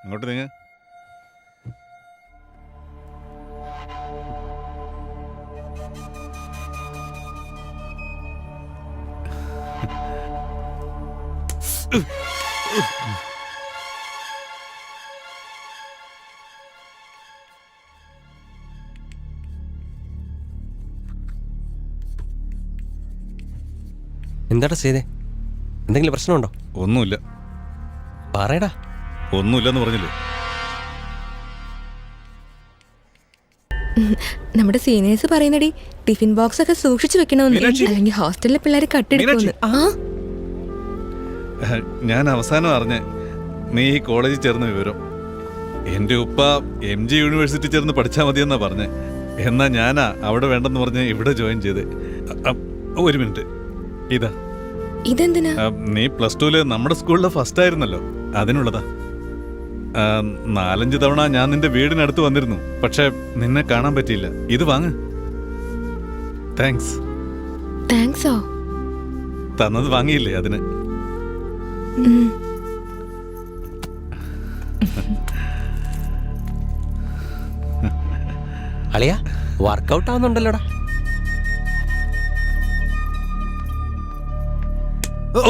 അങ്ങോട്ട് നീങ്ങ. എന്താടാ ചെയ്തേ? എന്തെങ്കിലും പ്രശ്നമുണ്ടോ? ഒന്നുമില്ല. പറയടാ. ഒന്നുമില്ലെന്ന് പറഞ്ഞില്ലേ? നമ്മുടെ സീനിയേഴ്സ് പറയുന്നടി ടിഫിൻ ബോക്സ് ഒക്കെ സൂക്ഷിച്ചു വെക്കണമെന്ന്, അല്ലെങ്കിൽ ഹോസ്റ്റലിലെ പിള്ളേർ കട്ടെടുക്കുമെന്ന്. ഞാൻ അവസാനം അറിഞ്ഞ നീ ഈ കോളേജിൽ ചേർന്ന വിവരം. എൻ്റെ ഉപ്പ MG യൂണിവേഴ്സിറ്റി ചേർന്ന് പഠിച്ചാൽ മതിയെന്നാ പറഞ്ഞേ. എന്നാ ഞാനാ അവിടെ വേണ്ടെന്ന് പറഞ്ഞ് ഇവിടെ ജോയിൻ ചെയ്ത്. ഒരു മിനിറ്റ്, ഇതെന്തിനാ? നീ +2 നമ്മുടെ സ്കൂളിലെ ഫസ്റ്റ് ആയിരുന്നല്ലോ, അതിനുള്ളതാ. 4-5 തവണ ഞാൻ നിന്റെ വീടിനടുത്ത് വന്നിരുന്നു, പക്ഷെ നിന്നെ കാണാൻ പറ്റിയില്ല. ഇത് വാങ്ങ്. താങ്ക്സ്. താങ്ക്സോ? തന്നത് വാങ്ങിയില്ലേ അതിന്? അളിയാ, വർക്കൗട്ട് ആവുന്നുണ്ടല്ലോടാ. ഓ